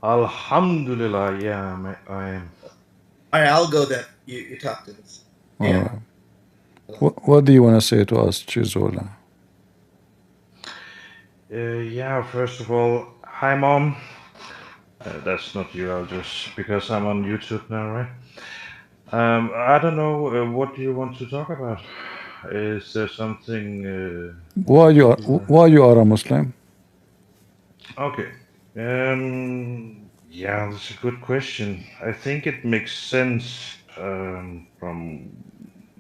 Alhamdulillah, yeah, I am. All right, I'll go then. You talk to us. All Yeah. right. What do you want to say to us, Chizola? Yeah, first of all, hi mom. That's not you, I'll just, because I'm on YouTube now, right? I don't know, what do you want to talk about? Is there something particular? Why you are a Muslim? Okay. Yeah, that's a good question. I think it makes sense from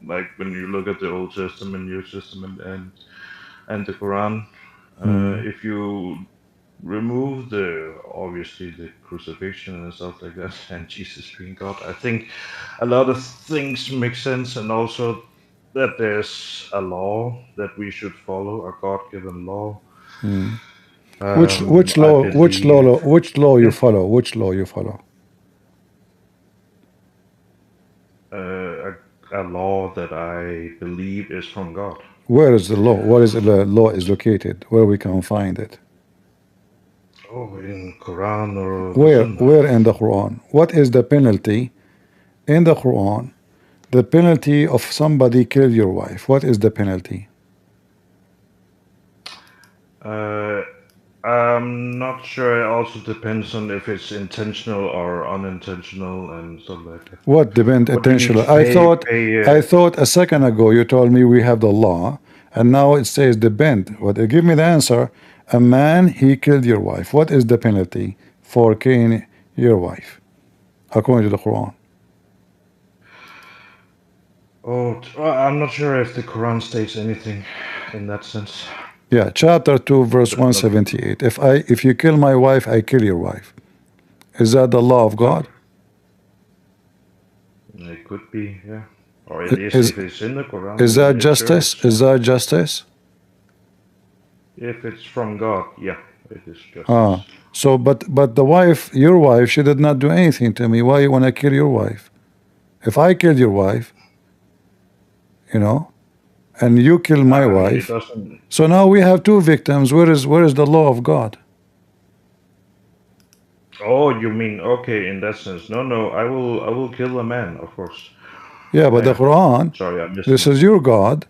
like when you look at the Old Testament, New Testament, and the Quran. Hmm. If you remove the obviously the crucifixion and stuff like that, and Jesus being God, I think a lot of things make sense, and also that there's a law that we should follow, a God-given law. Hmm. I believe. Which law you Yeah. follow? Which law you follow? A law that I believe is from God. Where is the law? Where is the law is located? Where we can find it? Oh, in Quran or the Where? Sunnah. Where in the Quran? What is the penalty in the Quran? The penalty of somebody kill your wife. What is the penalty? Uh, I'm not sure. It also depends on if it's intentional or unintentional and stuff like that. What depend What you need intentional? to pay. I thought a second ago you told me we have the law, and now it says depend. What? Give me the answer. A man he killed your wife. What is the penalty for killing your wife according to the Quran? Well, I'm not sure if the Quran states anything in that sense. Yeah, chapter 2, verse But not. 178. If you kill my wife, I kill your wife. Is that the law of God? Okay, it could be, yeah. Or at least Is if it's in the Quran, is then that it sure justice? is. Is that justice? If it's from God, yeah, it is Ah, justice. so but the wife, your wife, she did not do anything to me. Why you wanna kill your wife? If I kill your wife, you know, and you kill my It wife, doesn't. so now we have two victims. Where is the law of God? Oh, you mean okay in that sense? No, no, I will kill a man, of course. Yeah, but the Yeah. Quran, Sorry, I missed this it. is your God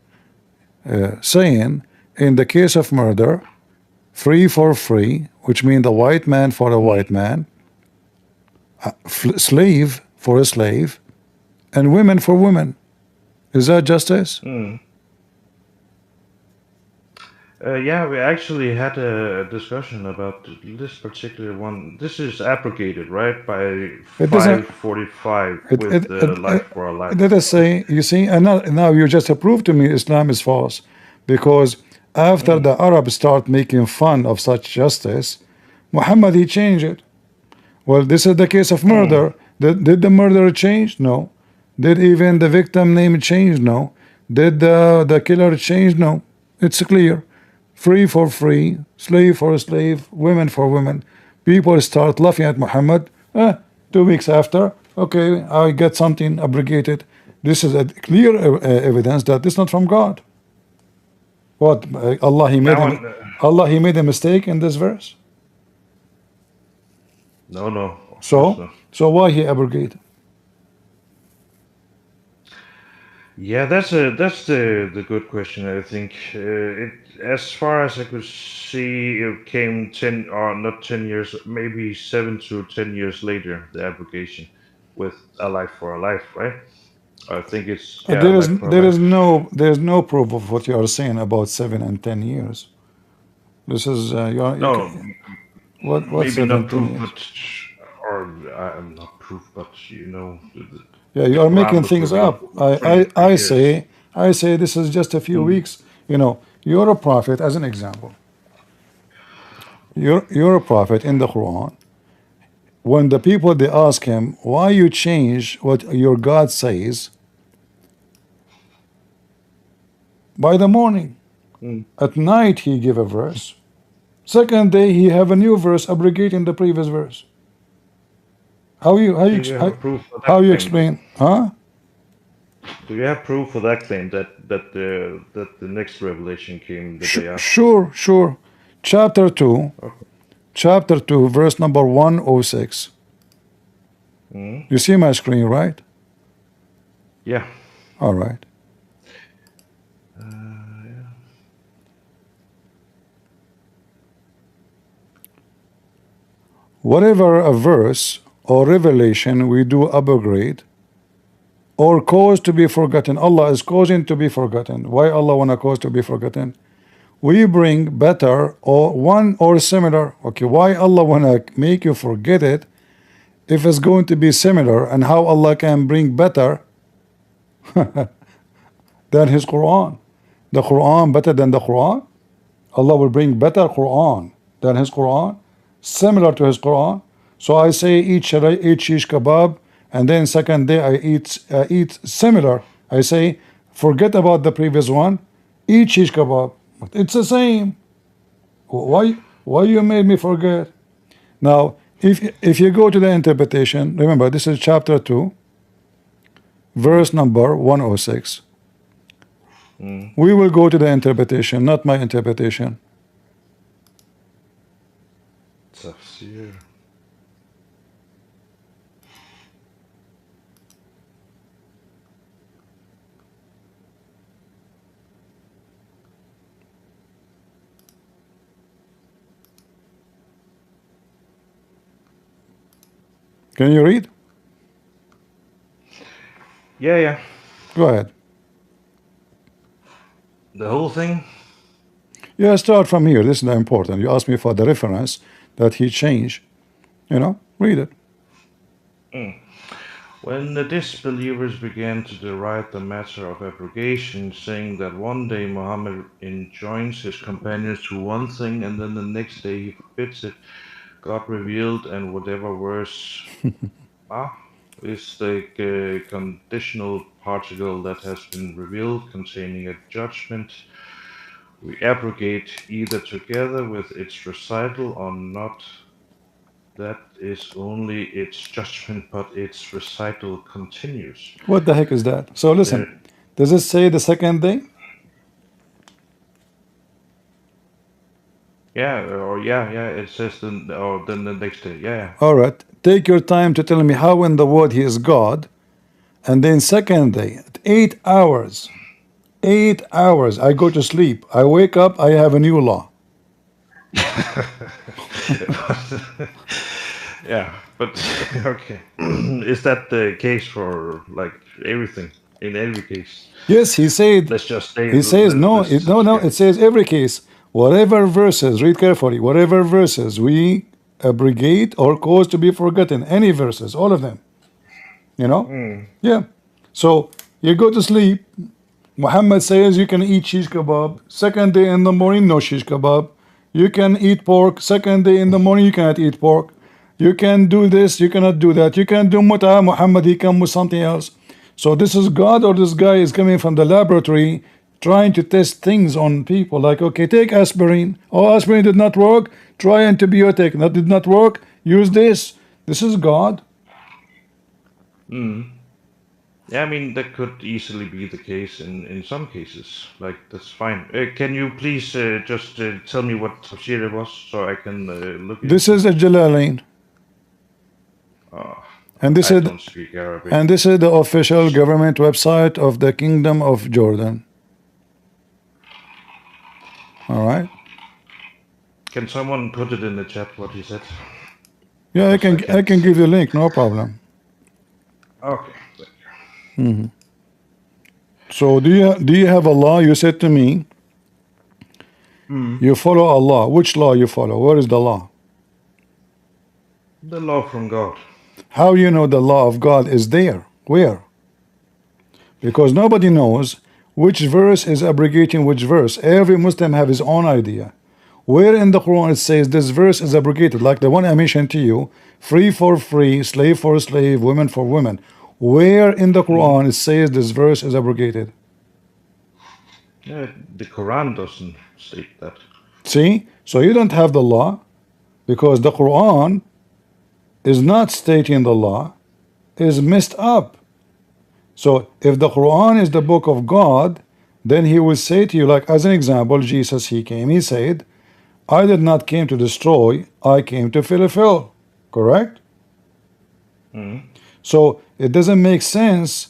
saying in the case of murder, free for free, which means the white man for a Mm, white man, slave for a slave, and women for women. Is that justice? mm. Yeah, we actually had a discussion about this particular one. This is abrogated, right, by It doesn't. 545 It with it it, the it, life for a life. let us say, you see, and now you just proved to me Islam is false, because after Mm, the Arabs start making fun of such justice, Muhammad he changed it. Well, this is the case of mm. murder. Did the murderer change? No. Did even the victim name change? No. Did the killer change? No. It's clear. Free for free, slave for slave, women for women. People start laughing at Muhammad. 2 weeks after, okay, I get something abrogated. This is a clear evidence that this is not from God. What Now, Allah he made a mistake in this verse. no, no, of course So not. so why he abrogated? Yeah, that's the good question. I think it, as far as I could see, it came 10 or not 10 years, maybe 7 to 10 years later. The application with a life for a life, right? I think it's yeah, a There is life for a there life. is no proof of what you are saying about 7 and 10 years. This is No, what maybe seven not ten proof, years? but or I'm not proof, but Yeah, the you are Quran making was things revealed up. for 3 years. I say this is just a few Mm, weeks. You're a prophet, as an example. You're a prophet in the Quran. When the people they ask him why you change what your God says by the morning, mm. at night he give a verse. Second day he have a new verse abrogating the previous verse. Do you have proof for How that you claim? explain? Huh? Do you have proof for that claim that the next revelation came the day after? Sure. Chapter 2, Okay. chapter 2, verse number 106. You see my screen, right? Yeah. All right. Whatever a verse or revelation we do upgrade or cause to be forgotten, Allah is causing to be forgotten. Why Allah wanna cause to be forgotten? We bring better or one or similar. Okay, why Allah wanna make you forget it if it's going to be similar, and how Allah can bring better than His Quran? The Quran better than the Quran? Allah will bring better Quran than His Quran, similar to His Quran. So I say eat shish kebab, and then second day I eat similar. I say forget about the previous one, eat shish kebab. It's the same. Why you made me forget? Now, if you go to the interpretation, remember this is chapter 2, verse number 106. We will go to the interpretation, not my interpretation. Tafsir. Can you read? Yeah. Go ahead. The whole thing? Yeah, start from here. This is important. You asked me for the reference that he changed. Read it. When the disbelievers began to deride the matter of abrogation, saying that one day Muhammad enjoins his companions to one thing and then the next day he forbids it, God revealed, and whatever verse is the conditional particle that has been revealed containing a judgment, we abrogate either together with its recital or not. That is only its judgment, but its recital continues. What the heck is that? So listen, does it say the second day? Yeah, it says then the next day. Yeah. All right. Take your time to tell me how in the world he is God. And then second day, 8 hours. 8 hours. I go to sleep. I wake up. I have a new law. Yeah, but okay. Is that the case for like everything? In every case? Yes, he said. Let's just say. He says no. It says every case. Whatever verses, read carefully. Whatever verses we abrogate or cause to be forgotten. Any verses, all of them. Yeah. So you go to sleep. Muhammad says you can eat shish kebab. Second day in the morning, no shish kebab. You can eat pork. Second day in the morning, you cannot eat pork. You can do this, you cannot do that. You can do mut'ah. Muhammad, he come with something else. So this is God, or this guy is coming from the laboratory trying to test things on people. Like, okay, take aspirin. Oh, aspirin did not work. Try antibiotic. That did not work. Use this. This is God. Yeah, I mean that could easily be the case in some cases. Like that's fine. Can you please just tell me what tafsir it was so I can look? This is a Jalalain. And this I don't speak Arabic. And this is the official government website of the Kingdom of Jordan. All right. Can someone put it in the chat what he said? Yeah, I can give you a link, no problem. Okay. Thank you. So do you have Allah? You said to me, you follow Allah. Which law you follow? Where is the law? The law from God. How you know the law of God is there? Where? Because nobody knows which verse is abrogating which verse. Every Muslim have his own idea. Where in the Quran it says this verse is abrogated, like the one I mentioned to you, free for free, slave for slave, women for women. Where in the Quran it says this verse is abrogated? Yeah, the Quran doesn't state that. See? So you don't have the law, because the Quran is not stating the law, is messed up. So if the Quran is the book of God, then he will say to you, like as an example, Jesus, he came, he said, I did not came to destroy, I came to fulfill. Correct? So it doesn't make sense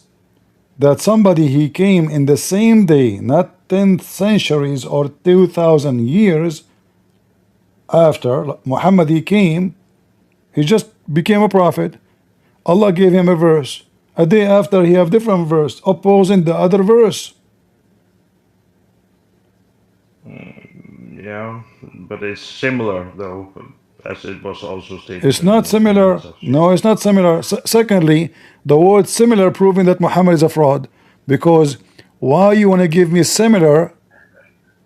that somebody he came in the same day, not 10 centuries or 2000 years after Muhammad he came, he just became a prophet. Allah gave him a verse. A day after he have different verse opposing the other verse. Yeah, but it's similar though, as it was also stated. It's in not the similar. tafsir. No, it's not similar. Secondly, the word similar proving that Muhammad is a fraud. Because why you want to give me similar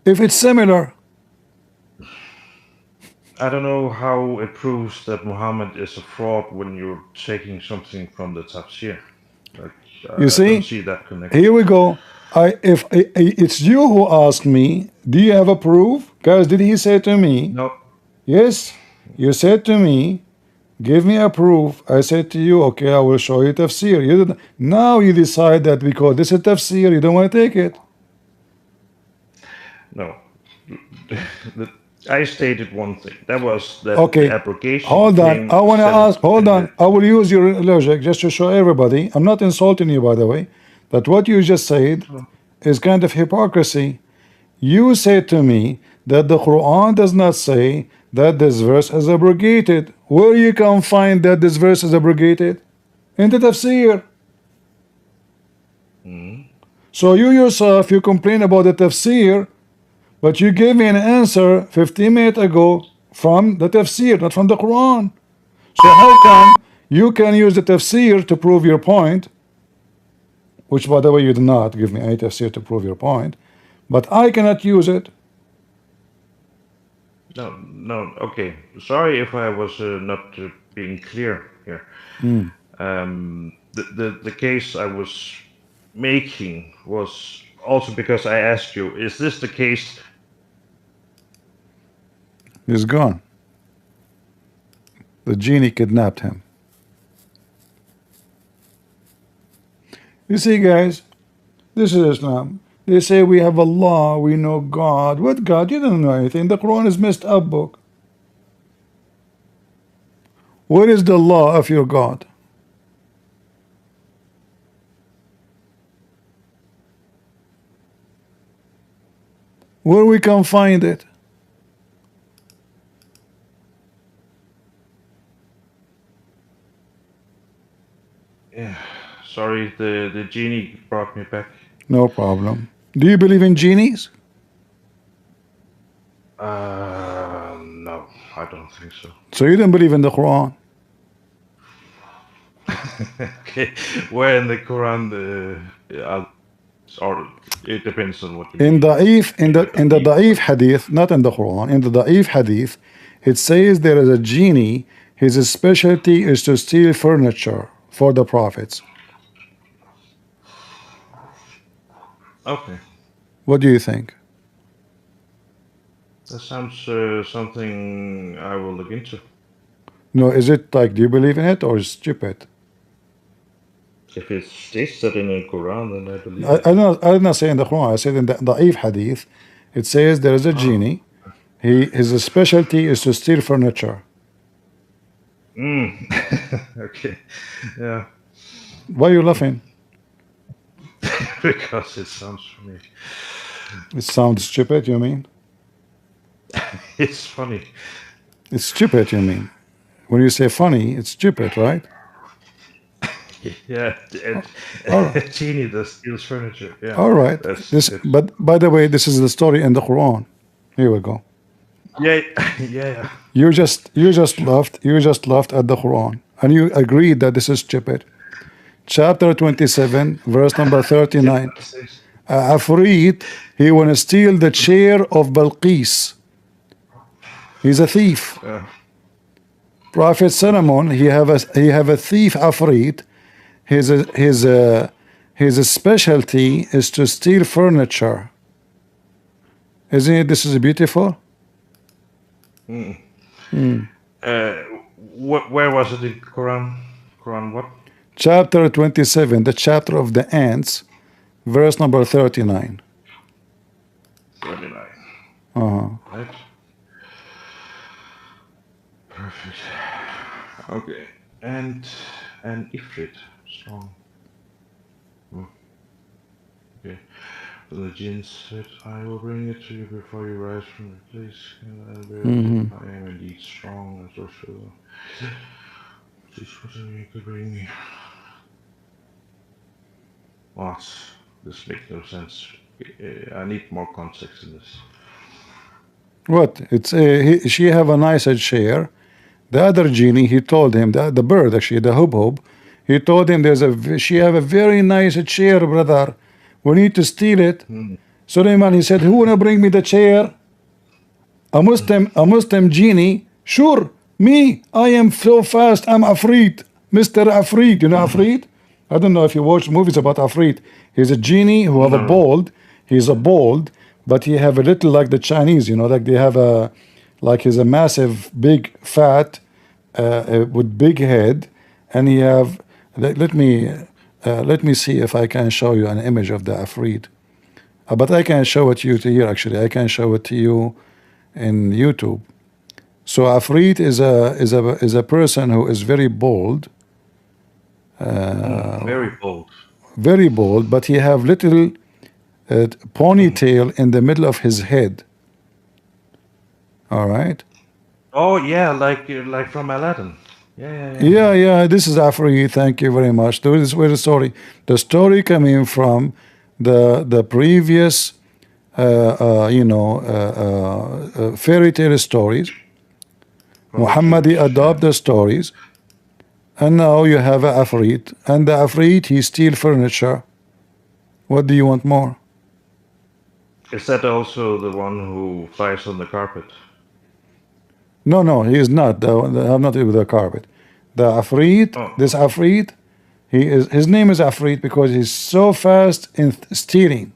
if it's similar? I don't know how it proves that Muhammad is a fraud when you're taking something from the tafsir. Like, You I don't see, see that connection. here we go. If it's you who asked me, do you have a proof? Guys, did he say to me? No, Yes, you said to me, give me a proof. I said to you, okay, I will show you tafsir. You didn't. Now you decide that because this is tafsir, you don't want to take it. no. I stated one thing. That was that Okay, the abrogation hold on. came I want to ask, hold in on. I will use your logic just to show everybody. I'm not insulting you, by the way, that what you just said is kind of hypocrisy. You said to me that the Quran does not say that this verse is abrogated. Where you can find that this verse is abrogated? In the tafsir. So you yourself, you complain about the tafsir, but you gave me an answer 15 minutes ago from the tafsir, not from the Quran. So how come you can use the tafsir to prove your point, which by the way you did not give me any tafsir to prove your point, but I cannot use it? No. Okay. Sorry if I was not being clear here. The case I was making was also because I asked you, is this the case? He's gone. The genie kidnapped him. You see, guys, this is Islam. They say we have Allah, we know God. What God? You don't know anything. The Quran is messed up book. What is the law of your God? Where we can find it? Yeah. Sorry, the genie brought me back. No problem. Do you believe in genies? No, I don't think so. So you don't believe in the Quran? Okay, where in the Quran or it depends on what you In mean. Da'if, in the Da'if hadith, not in the Quran, in the Da'if hadith, it says there is a genie, his specialty is to steal furniture for the prophets. Okay, What do you think? that sounds something I will look into. No, is it like, do you believe in it or is it stupid? If it states that in the Quran, then I believe it. I did not say in the Quran, I said in the Da'if hadith, it says there is a genie, his specialty is to steal furniture. Okay, yeah, Why are you laughing? because it sounds funny. It sounds stupid, you mean? It's funny. It's stupid, you mean? When you say funny, it's stupid, right? Yeah, All right. a genie that steals furniture. Yeah, All right. that's But by the way, this is the story in the Quran. Here we go. yeah, yeah. You just laughed at the Quran and you agreed that this is stupid. Chapter 27, verse number 39. Afreed, he want to steal the chair of Balqis. He's a thief. Prophet Solomon, he have a thief Afreed. His specialty is to steal furniture. Isn't it? This is beautiful. Where was it in Quran? Quran what? Chapter 27, the chapter of the ants, verse number 39. 39. Uh-huh. Right. perfect. Okay, and Ifrit, strong. Oh, okay. The jinn said, "I will bring it to you before you rise from your place. And verily, I am indeed strong and sorcerer. Please, whatever you could bring me." What? This makes no sense. I need more context in this. What? It's she have a nicer chair. The other genie, he told him, the bird actually, the hub, he told him she have a very nice chair, brother. We need to steal it. Suleiman, he said, who wanna bring me the chair? A Muslim genie. Sure, me. I am so fast. I'm Afrit, Mr. Afrit. You know Afrit? I don't know if you watch movies about Afrit. He's a genie who have a bald. He's a bald, but he have a little like the Chinese. You know, like they have a, like he's a massive, big, fat, with big head, and he have. Let me see if I can show you an image of the Afrit. But I can show it to you here. Actually, I can show it to you in YouTube. So Afrit is a person who is very bold, very bold, but he have little ponytail in the middle of his head. All right. Oh yeah, like from Aladdin. Yeah. Yeah. This is Afrit. Thank you very much. This is where the story. The story coming from the previous, fairy tale stories. Muhammadi adopt the stories, and now you have a Afrit, and the Afrit he steal furniture. What do you want more? Is that also the one who flies on the carpet? No, he is not. I'm not with the carpet. The Afrit, this Afrit, his name is Afrit because he's so fast in stealing.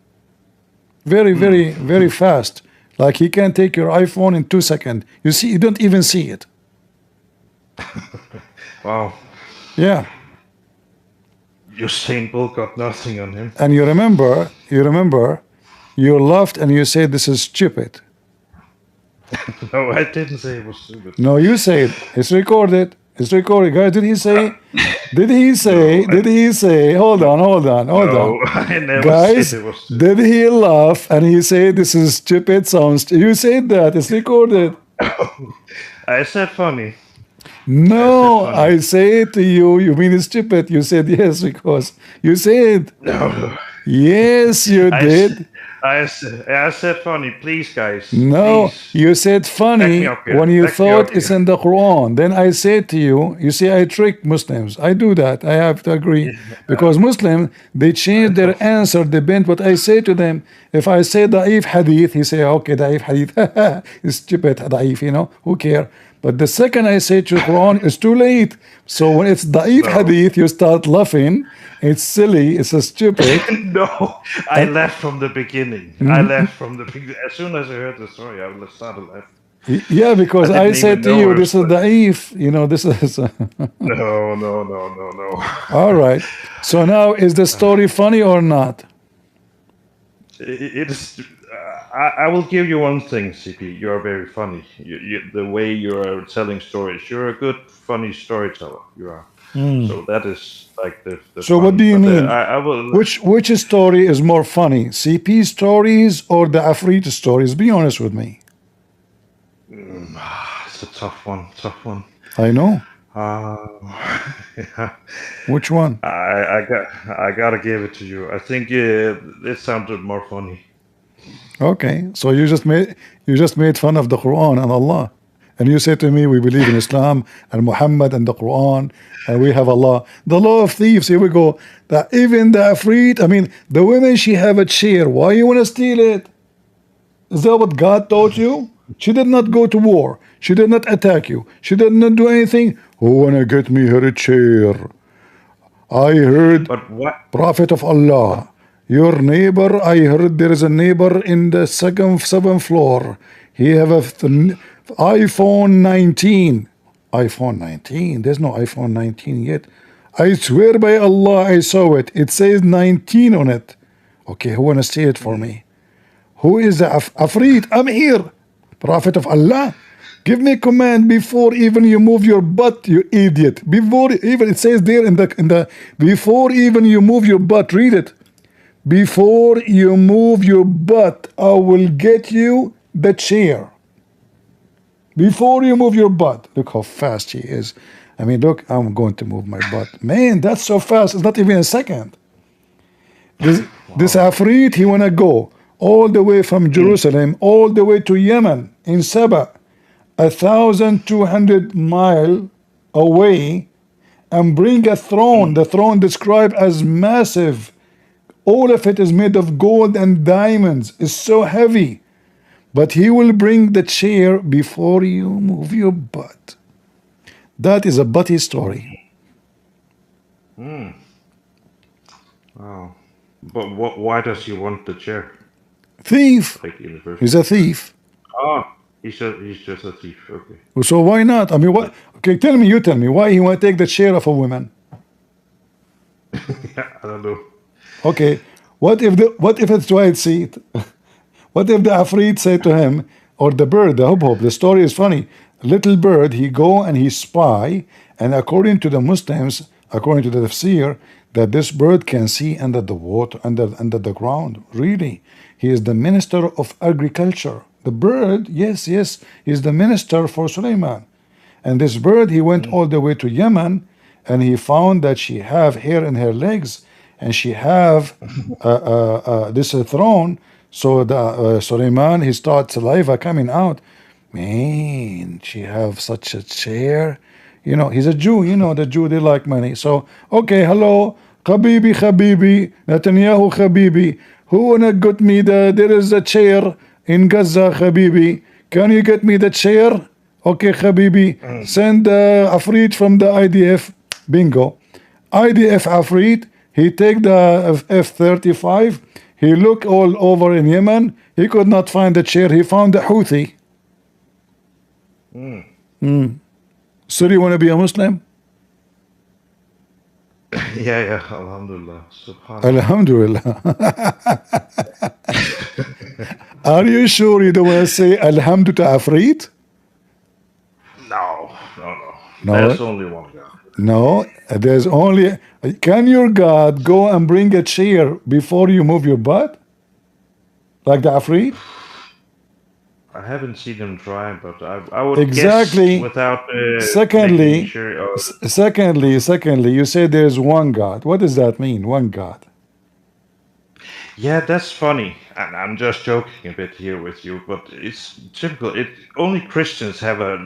Very fast. Like he can take your iPhone in 2 seconds. You see, you don't even see it. Wow. Yeah. Usain Bolt got nothing on him. And you remember, you laughed and you said this is stupid. No, I didn't say it was stupid. No, you said it's recorded. It's recorded. Guys, did he say? Did he say? Hold on. I never Guys, said it was stupid. did he laugh and he said this is stupid sounds? You said that. It's recorded. I said funny. No, I say it to you. You mean it's stupid? You said yes because you said. No. Yes, you did. I said funny. Please, guys. No, please. you said funny when you thought it's in the Quran. Then I said to you, you see, I trick Muslims. I do that. I have to agree. Because Muslims, they change their answer depend what I say to them. If I say da'if hadith, he say, okay, da'if hadith. It's stupid, da'if, who care? But the second I say to Quran, it's too late. So when it's da'if hadith, you start laughing. It's silly. It's a stupid. No, I left from the beginning. I left from the beginning. As soon as I heard the story, I started laughing. Yeah, because I said to you, this is da'if. This is. No. All right. So now, is the story funny or not? It is. I will give you one thing, CP. You are very funny. The way you are telling stories, you're a good, funny storyteller. You are. So that is like the so fun. What do you mean? I will. Which story is more funny, CP stories or the Afrit stories? Be honest with me. It's a tough one. I know. Yeah. Which one? I gotta give it to you. I think it sounded more funny. Okay, so you just made fun of the Quran and Allah, and you say to me, we believe in Islam and Muhammad and the Quran, and we have Allah. The law of thieves. Here we go. That even the Afrit. I mean, the women she have a chair. Why you wanna steal it? Is that what God taught you? She did not go to war. She did not attack you. She did not do anything. Who wanna get me her chair? I heard. But what? Prophet of Allah. Your neighbor, I heard there is a neighbor in the seventh floor. He have a iPhone 19. iPhone 19? There's no iPhone 19 yet. I swear by Allah, I saw it. It says 19 on it. Okay, who wanna see it for me? Who is the Afrit? I'm here. Prophet of Allah. Give me a command before even you move your butt, you idiot. Before even it says there in the before even you move your butt, read it. Before you move your butt, I will get you the chair. Before you move your butt. Look how fast he is. I mean, look, I'm going to move my butt. Man, that's so fast. It's not even a second. This Afrit, he wanna go all the way from Jerusalem, all the way to Yemen, in Saba, 1,200 miles away, and bring a throne. The throne described as massive. All of it is made of gold and diamonds. It's so heavy. But he will bring the chair before you move your butt. That is a butty story. Wow. But why does he want the chair? Thief. Like in the first. He's a thief. Ah, he's just a thief. Okay. So why not? I mean, what? Okay, tell me. You tell me why he want to take the chair of a woman. Yeah, I don't know. Okay, what if it's right seat? What if the Afrit say to him, or the bird, the hubhub? The story is funny. Little bird, he go and he spy, and according to the Muslims, according to the tafsir, that this bird can see under the water, under the ground. Really, he is the minister of agriculture. The bird, yes, he's the minister for Sulaiman. And this bird, he went all the way to Yemen, and he found that she have hair in her legs, and she have this throne. So the Sulaiman, he starts saliva coming out. Man, she have such a chair. You know, he's a Jew. You know, the Jew, they like money. So, okay, hello, Habibi, Netanyahu Habibi. Who wanna get me there is a chair in Gaza, Habibi. Can you get me the chair? Okay, Habibi. Send Afrit from the IDF. Bingo. IDF Afrit. He take the F-35. He looked all over in Yemen. He could not find the chair. He found the Houthi. So do you want to be a Muslim? Yeah. Alhamdulillah. Subhanallah. Alhamdulillah. Are you sure you don't want to say Alhamdu to Afrit? No. No. There's only one God. No, there's only. Can your God go and bring a chair before you move your butt? Like the Afrit? I haven't seen him try, but I would Exactly. guess without Secondly, making sure. secondly, you say there's one God. What does that mean? One God. Yeah, that's funny, and I'm just joking a bit here with you, but it's typical. Only Christians have a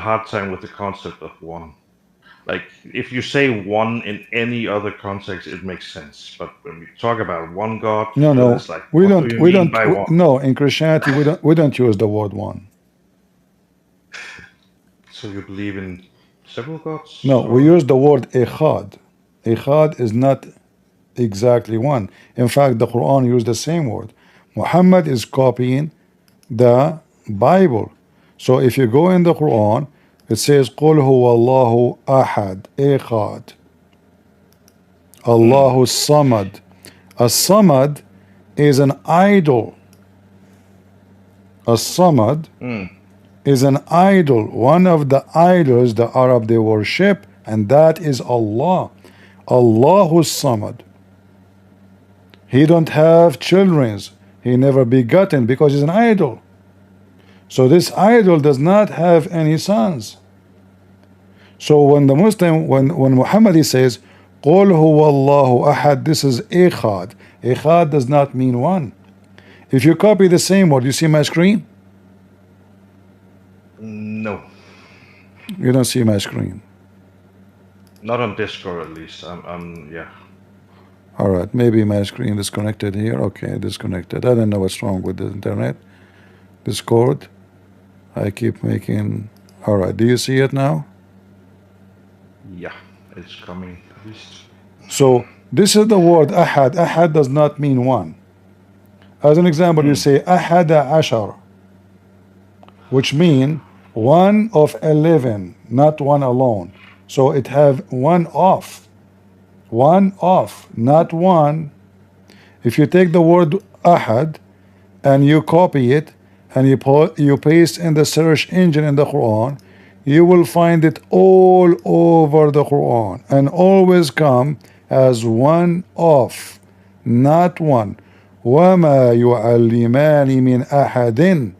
hard time with the concept of one. Like, if you say one in any other context, it makes sense. But when we talk about one God, No, it's like, we what don't. do you We mean don't. by one? No, in Christianity, we don't use the word one. So you believe in several gods? No, we or- use the word echad. Echad is not exactly one. In fact, the Quran used the same word. Muhammad is copying the Bible. So if you go in the Quran, it says قُلْ هُوَ اللَّهُ أَحَدٌ echad. Allahu Samad. A Samad is an idol. A Samad is an idol. One of the idols the Arab they worship, and that is Allah. Allahu Samad. He don't have children. He never begotten because he's an idol. So this idol does not have any sons. So when the Muslim, when Muhammad he says, قُلْ هُوَ اللَّهُ أَحَدٌ, this is echad. Echad does not mean one. If you copy the same word, you see my screen? No, You don't see my screen. not on Discord at least. Yeah. All right, maybe my screen is connected here. Okay, disconnected. I don't know what's wrong with the internet. Discord. I keep making. All right, do you see it now? Yeah, it's coming at least. So this is the word ahad. Ahad does not mean one. As an example, you say ahada ashar, which mean one of 11, not one alone. So it have one off, not one. If you take the word ahad and you copy it and you paste in the search engine in the Quran, you will find it all over the Quran and always come as one of, not one. وَمَا يُعَلِّمَانِ مِنْ أَحَدٍ,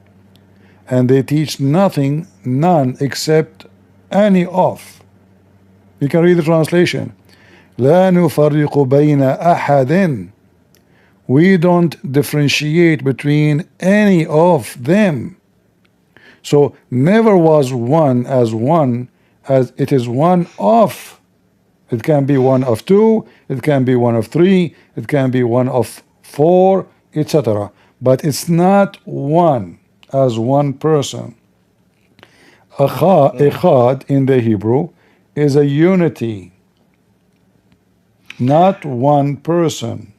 and they teach nothing, none, except any of. You can read the translation. لا نفرق بين أحد. We don't differentiate between any of them. So never was one, as it is one of. It can be one of two, it can be one of three, it can be one of four, etc. But it's not one as one person. Echad in the Hebrew is a unity, not one person.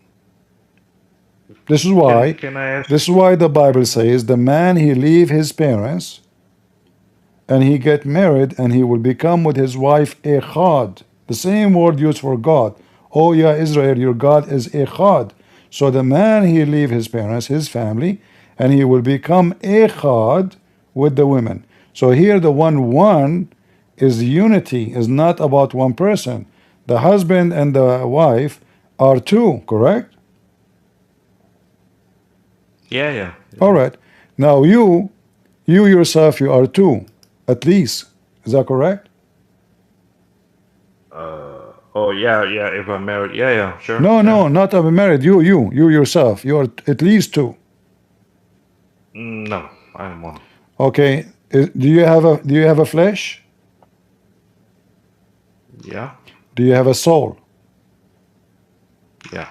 This is why Can I ask? this is why the Bible says the man he leave his parents and he get married and he will become with his wife Echad. The same word used for God. Oh yeah, Israel, your God is Echad. So the man he leave his parents, his family, and he will become Echad with the women. So here the one is unity, is not about one person. The husband and the wife are two, correct? Yeah, yeah. All right. Now you yourself, you are two, at least. Is that correct? Oh, yeah, yeah. If I'm married, yeah, yeah, sure. No, yeah. no, not I'm married. You yourself. You are at least two. No, I'm one. Okay. Do you have a flesh? Yeah, Do you have a soul? yeah.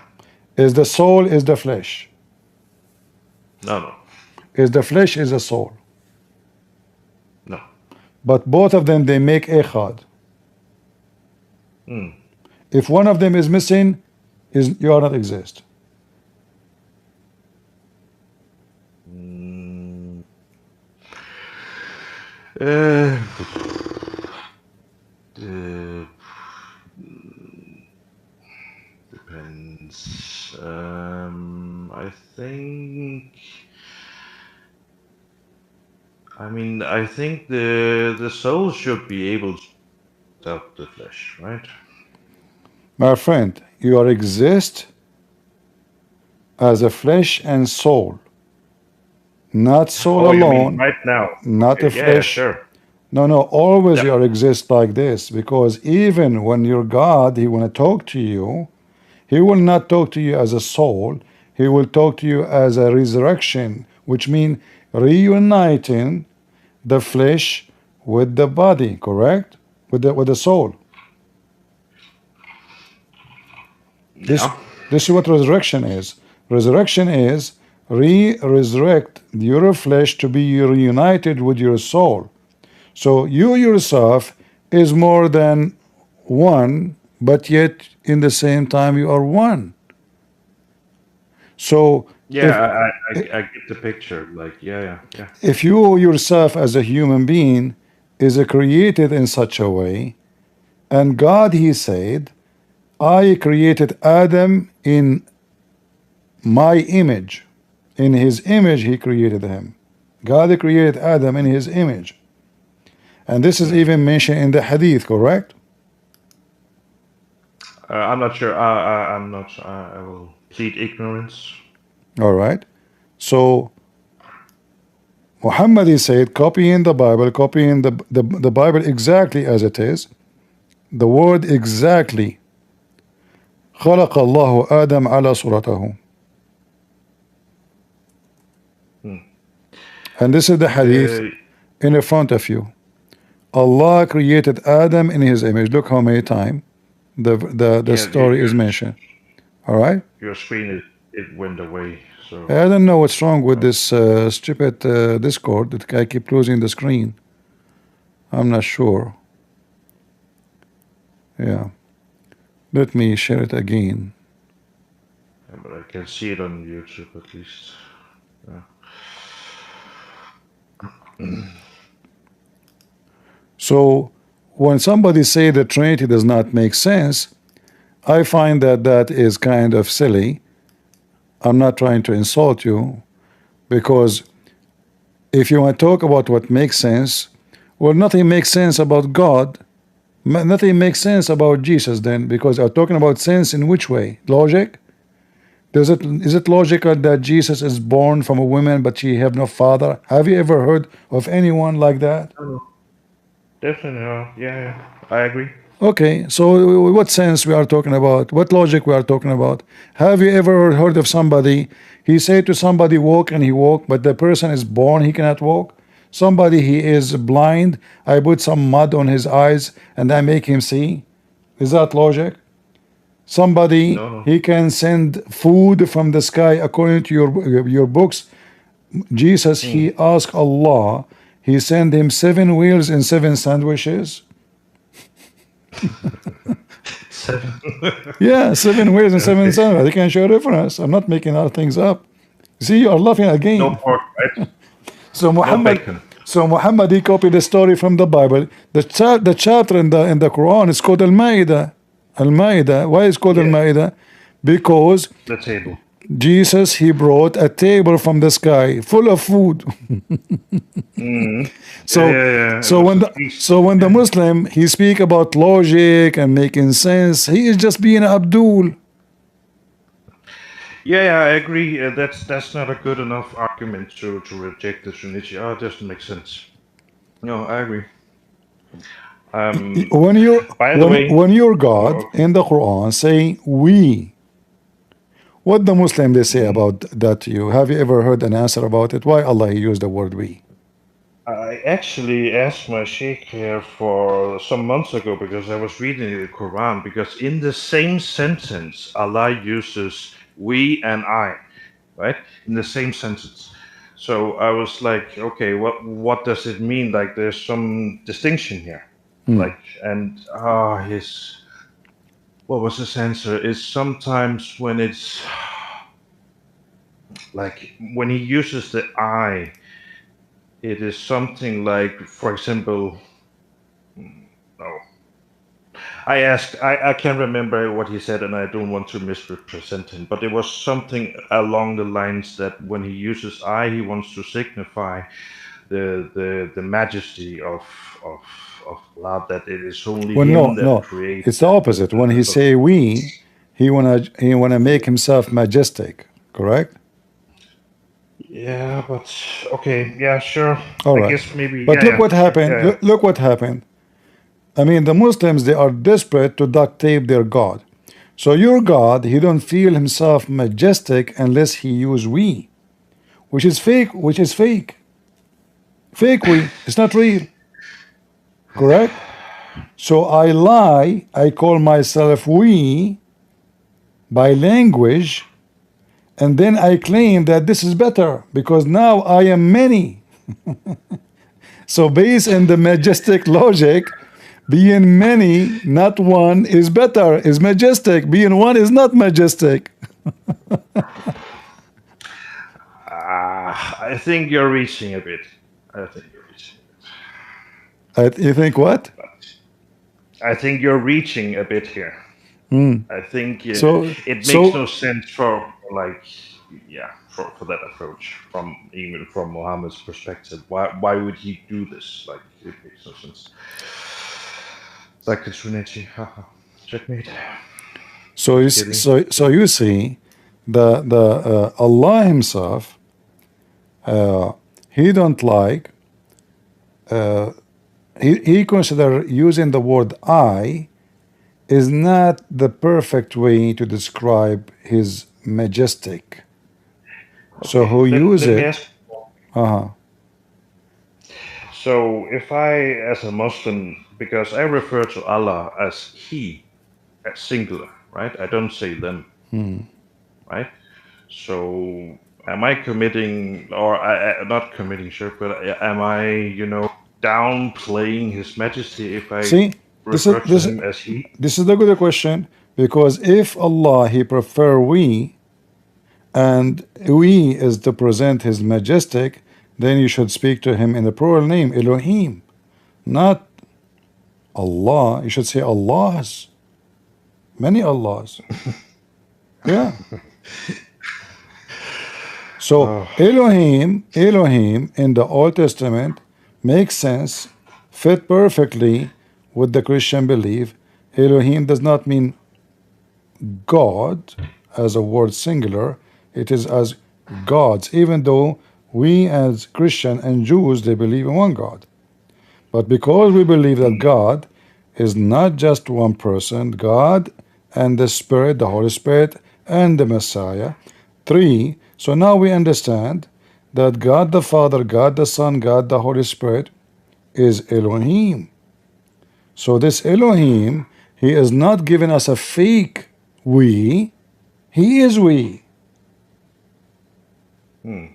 Is the soul is the flesh? No, no, Is the flesh is the soul? no. But both of them they make echad. Hmm. If one of them is missing, you are not exist. Mm. Uh, depends. I think. I mean, I think the soul should be able to help the flesh, right? My friend, you are exist as a flesh and soul. Not soul Oh, you mean alone, right now? not a Okay, yeah, yeah, flesh. sure. No, no, always Yeah. you are exist like this, because even when your God, he want to talk to you, he will not talk to you as a soul, he will talk to you as a resurrection, which means reuniting the flesh with the body, correct? With the soul. This Yeah. this is what resurrection is. Resurrection is resurrect your flesh to be reunited with your soul. So you yourself is more than one, but yet in the same time you are one. So Yeah, I get the picture. Like, yeah, yeah, yeah. if you yourself as a human being is created in such a way, and God he said, I created Adam in my image. In his image he created him. God created Adam in his image. And this is even mentioned in the hadith, correct? I'm not sure. I'm not. I will plead ignorance. All right. So Muhammad he said, copying the Bible, copying the Bible exactly as it is, the word exactly. خلق الله آدم على صورته. And this is the hadith Uh, in the front of you. Allah created Adam in his image. Look how many times the yeah, story is mentioned. All right. your screen it went away. So I don't know what's wrong with this stupid Discord that I keep losing the screen. I'm not sure. Yeah. Let me share it again. yeah, but I can see it on YouTube at least. So when somebody say the Trinity does not make sense, I find that that is kind of silly. I'm not trying to insult you, because If you want to talk about what makes sense, well, nothing makes sense about God. Nothing makes sense about Jesus then, because I'm talking about sense in which way? Logic? Is it logical that Jesus is born from a woman but she have no father? Have you ever heard of anyone like that? Oh, definitely. Yeah, yeah. I agree. Okay, so what sense we are talking about? What logic we are talking about? Have you ever heard of somebody, he said to somebody walk and he walk, but the person is born, he cannot walk? Somebody, he is blind, I put some mud on his eyes and I make him see? Is that logic? Somebody, No, no. he can send food from the sky according to your books. Jesus, Hmm. he asked Allah, he sent him 7 wheels and 7 sandwiches. Seven. Yeah, 7 wheels and seven Okay. sandwiches. They can show reference. I'm not making other things up. See, you are laughing No again. pork, right? So No Muhammad, bacon. so Muhammad, he copied the story from the Bible. The chapter in the Quran is called Al-Ma'idah. Al-Ma'idah. Why is it called Yeah. Al-Ma'idah? Because The table. Jesus, he brought a table from the sky full of food. Hmm. Yeah, So yeah, yeah. It so was when a the feast. so when the Yeah. Muslim, he speak about logic and making sense, he is just being Abdul. Yeah, yeah, I agree. That's not a good enough argument to reject the Trinity. Oh, it doesn't make sense. No, I agree. Um, When you by the way, when your oh, God okay. in the Quran say we, what the Muslim they say Mhm. about that to you? Have you ever heard an answer about it? Why Allah he used the word we? I actually asked my sheikh here for some months ago because I was reading the Quran. Because in the same sentence, Allah uses we and I, right? In the same sentence. So I was like, okay, what does it mean? Like, there's some distinction here. Like, and his what was his answer? Is sometimes when it's like when he uses the I, it is something like, for example, no. I can't remember what he said, and I don't want to misrepresent him, but it was something along the lines that when he uses I, he wants to signify the majesty of of Allah, that it is only Well, Him no, that no, creates. it's the opposite. When he say we, he wanna make himself majestic. Correct? Yeah, but okay, yeah, sure. All I right. guess maybe, But yeah, look yeah, what sure, happened. yeah, yeah. Look what happened. I mean, the Muslims, they are desperate to duct tape their God. So your God, he don't feel himself majestic unless he use we, which is fake, fake we. It's not real, correct? So I lie, I call myself we by language, and then I claim that this is better because now I am many. So based on the majestic logic, being many, not one, is better, is majestic. Being one is not majestic. I think you're reaching a bit. I think you're reaching You think what? a bit. I think you're reaching a bit here. I think So, it makes no so sense for, like, yeah, for that approach from, even from Muhammad's perspective. Why would he do this? Like, it makes no sense. Like the Trinity, haha, checkmate. so you Just s- kidding. so you see, the Allah Himself, He don't like. He consider using the word I is not the perfect way to describe His majestic. So Okay, who use let me it? ask. Uh-huh. So if I, as a Muslim, because I refer to Allah as He, as singular, right? I don't say them, right? So am I committing, or not committing shirk, but am I, downplaying His Majesty if I See, this is refer to this Him as He? this is the good question, because if Allah He prefer we, and we is to present His majestic, then you should speak to Him in the plural name Elohim, not Allah. You should say Allahs, many Allahs. Yeah. So Oh, Elohim in the Old Testament makes sense, fit perfectly with the Christian belief. Elohim does not mean God as a word singular, it is as gods, even though we as Christian and Jews they believe in one God. But because we believe that mm, God is not just one person, God and the Spirit, the Holy Spirit, and the Messiah, three, so now we understand that God the Father, God the Son, God the Holy Spirit is Elohim. So this Elohim, he is not giving us a fake we, he is we. mm,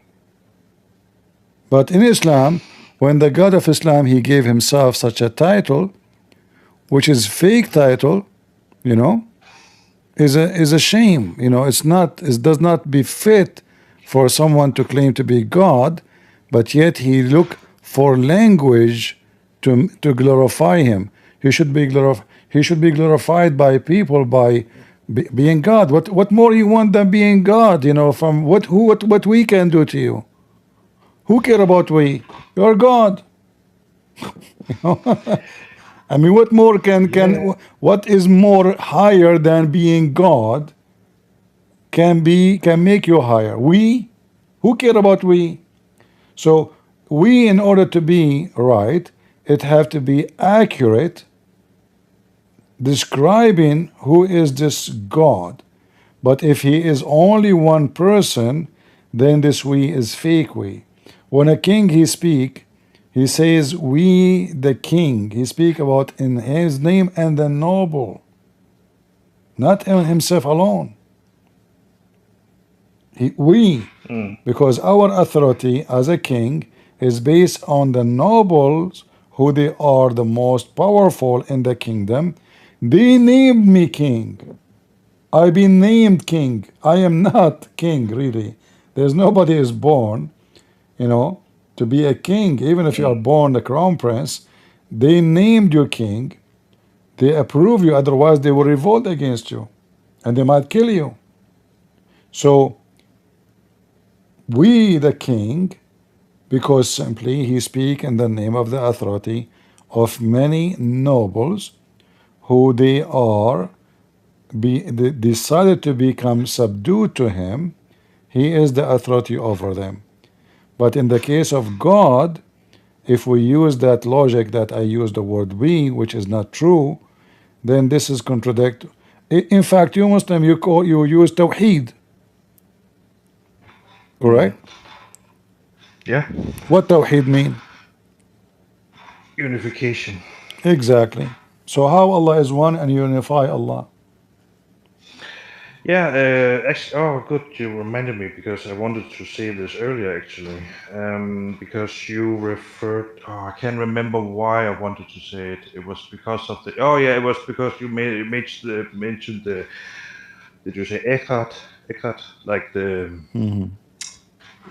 But in Islam, when the God of Islam, he gave himself such a title, which is fake title, you know, is a shame. You know, it does not befit for someone to claim to be God, but yet he look for language to glorify him. He should be glorified by people by being God. What more you want than being God? You know, from what we can do to you? Who care about we? You're God. I mean, what more yeah. what is more higher than being God can make you higher? We, who care about we? So we, in order to be right, it have to be accurate, describing who is this God. But if he is only one person, then this we is fake we. When a king he speak, he says we the king. He speak about in his name and the noble, not in himself alone. We, Mm, because our authority as a king is based on the nobles who they are the most powerful in the kingdom. They named me king. I've been named king. I am not king, really. There's nobody is born, you know, to be a king. Even if you are mm, born the crown prince, they named you king. They approve you, otherwise they will revolt against you and they might kill you. So we, the king, because simply he speak in the name of the authority of many nobles who they are they decided to become subdued to him. He is the authority over them. But in the case of God, if we use that logic that I use the word we, which is not true, then this is contradict. In fact, you Muslim, you use tawheed, mm. correct? Yeah. What tawheed mean? Unification. Exactly. So how Allah is one and unify Allah? Yeah, actually, oh, good, you reminded me because I wanted to say this earlier, actually. Because you referred, oh, I can't remember why I wanted to say it. It was because of the, oh, yeah, it was because you mentioned the, did you say Eckhart? Eckhart, like the,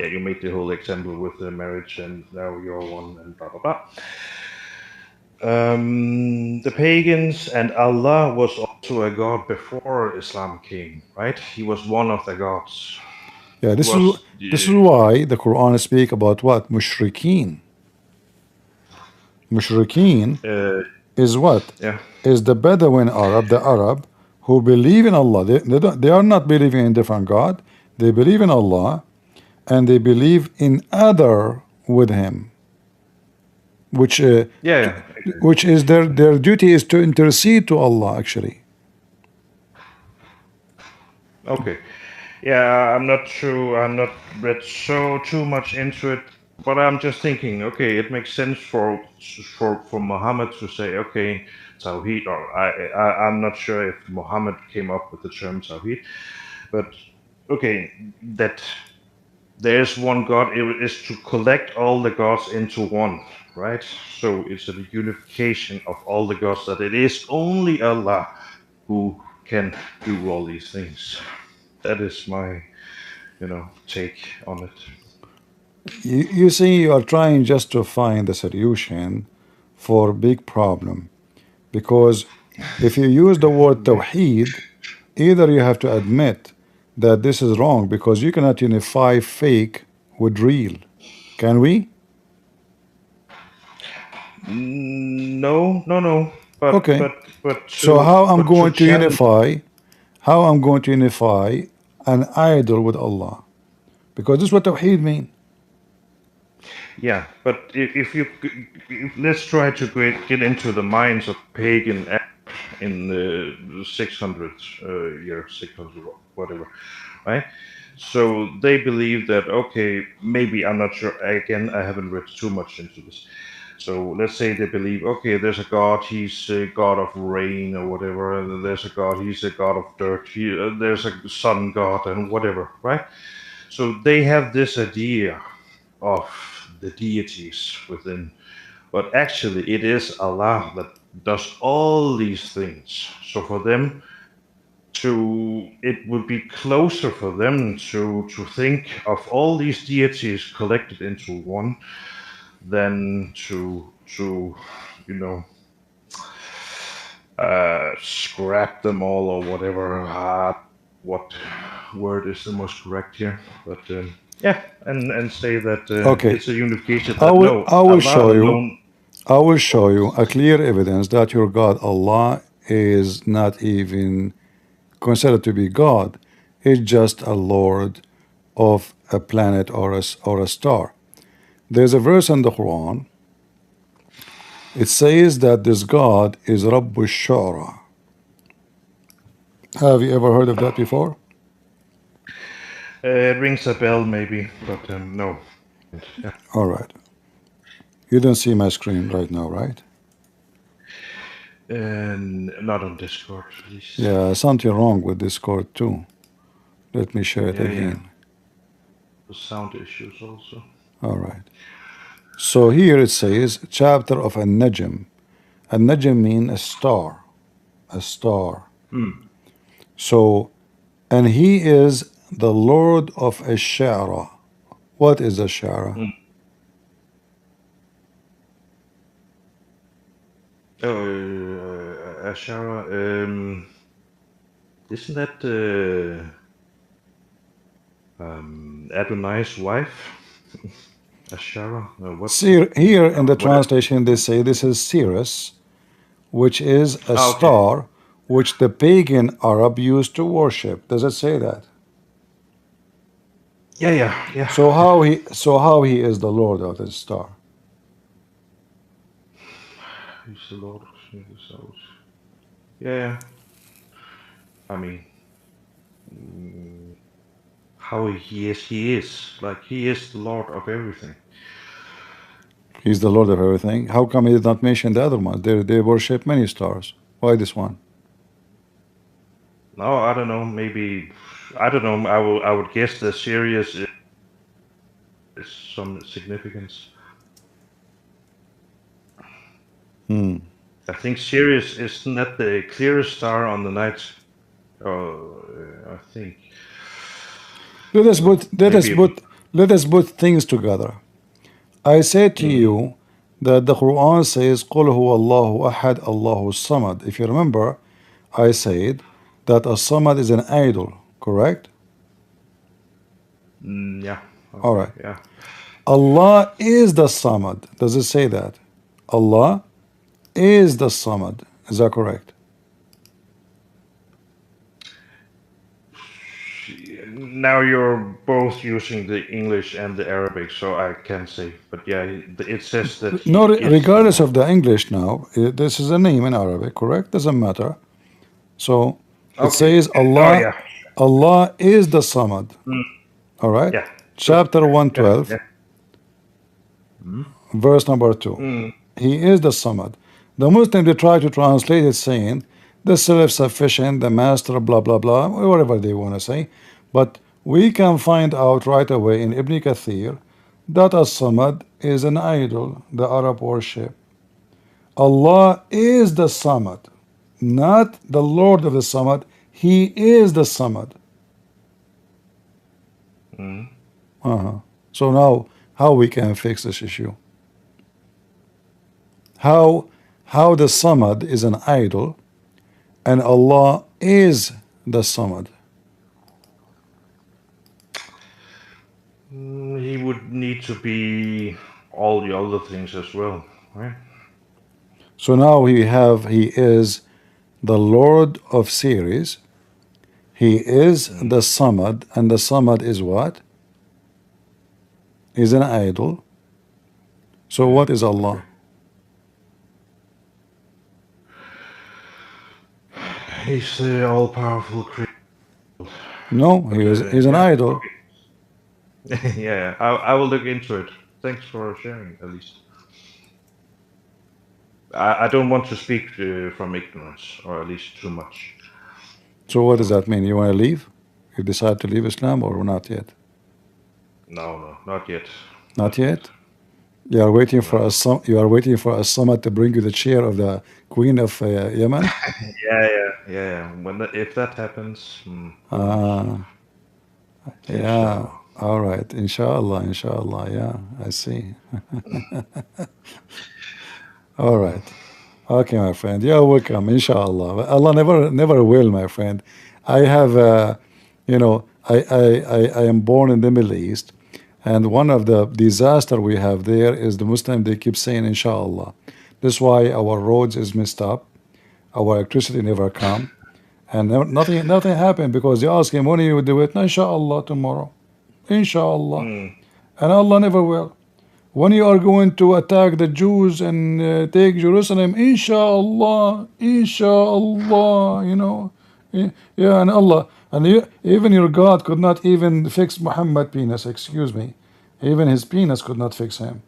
yeah, you made the whole example with the marriage and now you're one and blah, blah, blah. The pagans and Allah was also a god before Islam came, right? He was one of the gods. Yeah, He was, this is why the Quran speak about what? Mushrikeen. Mushrikeen uh, is what? yeah, Is the Bedouin Arab, the Arab, who believe in Allah. They are not believing in different God. They believe in Allah and they believe in other with him, which yeah, yeah. which is their duty is to intercede to Allah actually. Okay. Yeah, I'm not sure. I'm not read so too much into it, but I'm just thinking. Okay, it makes sense for Muhammad to say, okay, Tawheed. Or I'm not sure if Muhammad came up with the term Tawheed, but okay, that there's one God. It is to collect all the gods into one, right? So it's a unification of all the gods. That it is only Allah who can do all these things. That is my, take on it. You see, you are trying just to find the solution for big problem because if you use the word Okay. Tawheed, either you have to admit that this is wrong because you cannot unify fake with real. Can we? No, no, no. But Okay. but but So to but to challenge. how I'm going to unify an idol with Allah? Because this is what Tawheed mean. Yeah, but let's try to get into the minds of pagan in the 600 year 600 whatever, right? So they believe that, okay, maybe, I'm not sure, again, I haven't read too much into this. So let's say they believe, okay, there's a god, he's a god of rain or whatever, and there's a god, he's a god of dirt, there's a sun god and whatever, right? So they have this idea of the deities within, but actually it is Allah that does all these things. So for them to, it would be closer for them to think of all these deities collected into one than to you know scrap them all or whatever. What word is the most correct here? But yeah, and say that Okay. it's a unification I that will no, I will Allah show you alone. I will show you a clear evidence that your God Allah is not even considered to be God. It's just a Lord of a planet or a star. There's a verse in the Quran. It says that this God is Rabbu Shara. Have you ever heard of that before? It rings a bell, maybe, but no. Yeah. All right. You don't see my screen right now, right? And not on Discord, please. Yeah, something wrong with Discord too. Let me share it Yeah, yeah. again. The sound issues also. All right. So here it says, chapter of An-Najm. An-Najm means a star. A star. Mm. So, and he is the Lord of Ash-Sha'ra. What is Ash-Sha'ra? Mm. Oh, Ashara. Isn't that Adonai's wife? Ashara? What? Here in the What? translation, they say this is Sirius, which is a Okay. star which the pagan Arab used to worship. Does it say that? Yeah, yeah, yeah, yeah. So how he is the Lord of the star? He's the Lord of the Souls. Yeah, yeah. I mean, how he is. Like, he is the Lord of everything. He's the Lord of everything. How come he did not mention the other ones? They worship many stars. Why this one? No, I don't know. Maybe, I don't know. I would guess that Sirius is some significance. Hmm. I think Sirius is not the clearest star on the night. I think Let us put let us maybe. put let us put things together. I said to Mm, you that the Quran says قُلْ هُوَ اللَّهُ أَحَدْ اللَّهُ الصَّمَدْ. If you remember, I said that a samad is an idol, correct? yeah. All Okay. right. Yeah. Allah is the samad. Does it say that? Allah is the samad. Is that correct? Now you're both using the English and the Arabic, so I can't say. But yeah, it says that he No, is the regardless Lord. of the English now, this is a name in Arabic, correct? Doesn't matter. So it Okay. says Oh Allah, yeah. Allah is the Samad. Mm, All right. yeah. True. Chapter Yeah. 112, Yeah. Mm, verse number 2. mm, He is the Samad. The Muslim they try to translate it saying the self-sufficient, the master, blah blah blah, whatever they want to say. But we can find out right away in Ibn Kathir that as-Samad is an idol, the Arab worship. Allah is the Samad, not the Lord of the Samad. He is the Samad. mm. So now, how we can fix this issue? How how the Samad is an idol and Allah is the Samad? He would need to be all the other things as well, right? So now he is the Lord of series. He is Mm. the Samad, and the Samad is what? Is an idol. So Yeah. what is Okay. Allah? He's the all-powerful creator. No, But he's an yeah, idol. okay. Yeah, I will look into it. Thanks for sharing, at least. I don't want to speak from ignorance, or at least too much. So what does So that mean? You want to leave? You decide to leave Islam or not yet? no, no, not yet, Not not yet. yet. You are waiting for No. you are waiting for a Samad to bring you the chair of the Queen of Yemen. Yeah, yeah, yeah, yeah. If that happens, who knows? Ah, yeah. Inshallah. All right. Inshallah. Inshallah. Yeah, I see. All Mm. right. Okay, my friend. You're welcome. Inshallah. Allah never will, my friend. I have, I am born in the Middle East, and one of the disaster we have there is the Muslim. They keep saying Inshallah. That's why our roads is messed up. Our electricity never come, and nothing happened because they ask him when you do it. Inshallah tomorrow. Inshallah, Mm. and Allah never will. When you are going to attack the Jews and take Jerusalem, inshallah, inshallah, yeah, and Allah, and even your God could not even fix Muhammad penis, excuse me, even his penis could not fix him.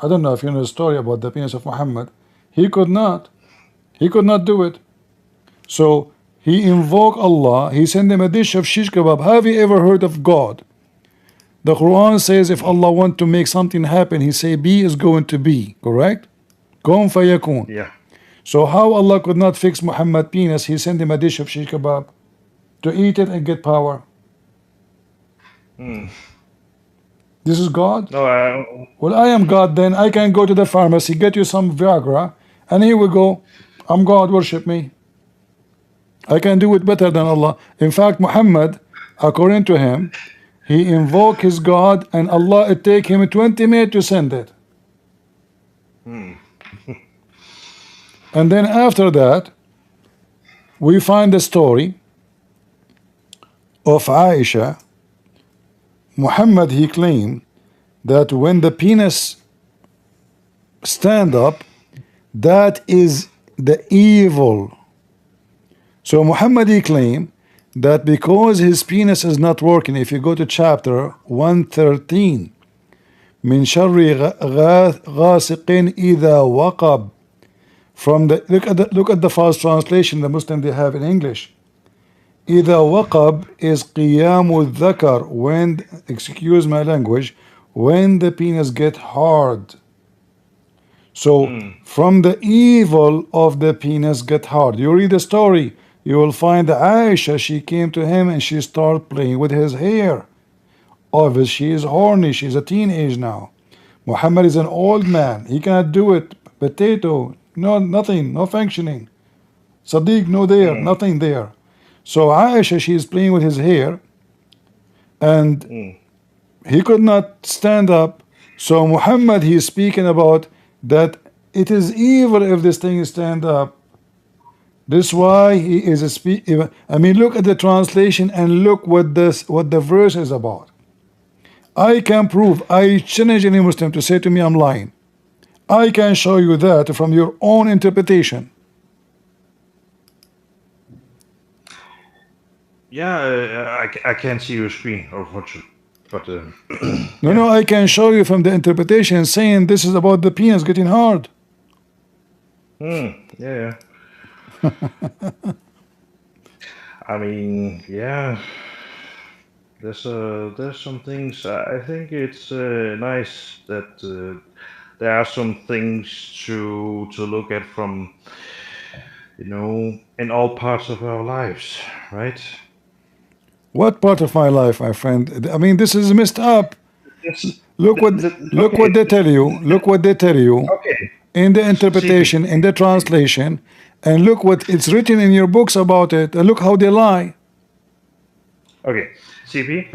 I don't know if you know the story about the penis of Muhammad. He could not do it. So he invoked Allah, he sent him a dish of shish kebab. Have you ever heard of God? The Quran says if Allah want to make something happen, He say be is going to be, correct? Kun fayakun. Yeah. So how Allah could not fix Muhammad penis? He sent him a dish of shish kebab to eat it and get power. Mm. This is God? No, Well, I am God then. I can go to the pharmacy, get you some Viagra, and here we go. I'm God, worship me. I can do it better than Allah. In fact, Muhammad, according to him, he invoked his God and Allah it take him 20 minutes to send it. mm. And then after that, we find the story of Aisha. Muhammad, he claimed that when the penis stand up, that is the evil. So Muhammad, he claimed that because his penis is not working, if you go to chapter 113, min sharri ghasiqin idha waqab, from the look at the false translation the Muslim they have in English. إذا وقب is قيام الذكر, when, excuse my language, when the penis get hard. So from the evil of the penis get hard. You read the story, you will find Aisha, she came to him and she started playing with his hair. Obviously she is horny, she's a teenage now. Muhammad is an old man, he cannot do it. Potato, no, nothing, no functioning. Sadiq, no there, Mm. nothing there. So Aisha, she is playing with his hair, and Mm. he could not stand up. So Muhammad, he is speaking about that it is evil if this thing stand up. This why he is a I mean, look at the translation and look what the verse is about. I can prove. I challenge any Muslim to say to me I'm lying. I can show you that from your own interpretation. Yeah, I can't see your screen, unfortunately. But No, yeah. no, I can show you from the interpretation saying this is about the penis getting hard. Yeah, yeah. I mean, yeah. There's some things. I think it's nice that there are some things to look at from, in all parts of our lives, right? What part of my life, my friend? I mean, this is messed up. Yes. Look Okay. what they tell you. Look what they tell you Okay. in the CP. interpretation, in the translation, and look what it's written in your books about it, and look how they lie. Okay. CP.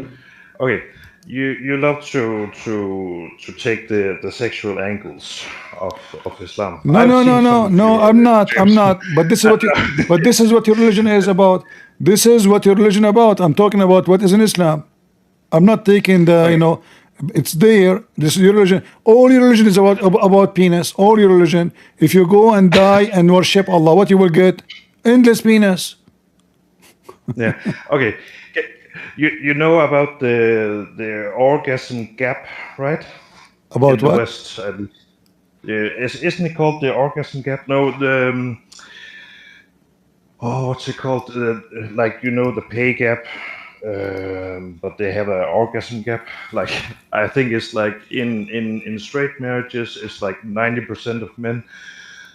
Okay. you love to take the sexual angles of Islam. No, I've no, no, seen some no, of no. your I'm not. I'm streams. not. But this is what. But this is what your religion is about. This is what your religion about. I'm talking about what is in Islam. I'm not taking the. Okay. It's there. This is your religion. All your religion is about penis. All your religion. If you go and die and worship Allah, what you will get? Endless penis. Yeah. Okay. You know about the orgasm gap, right? In About the what? West, at least. Isn't it called the orgasm gap? No, the oh, what's it called? Like the pay gap, but they have an orgasm gap. Like I think it's like in straight marriages, it's like 90% of men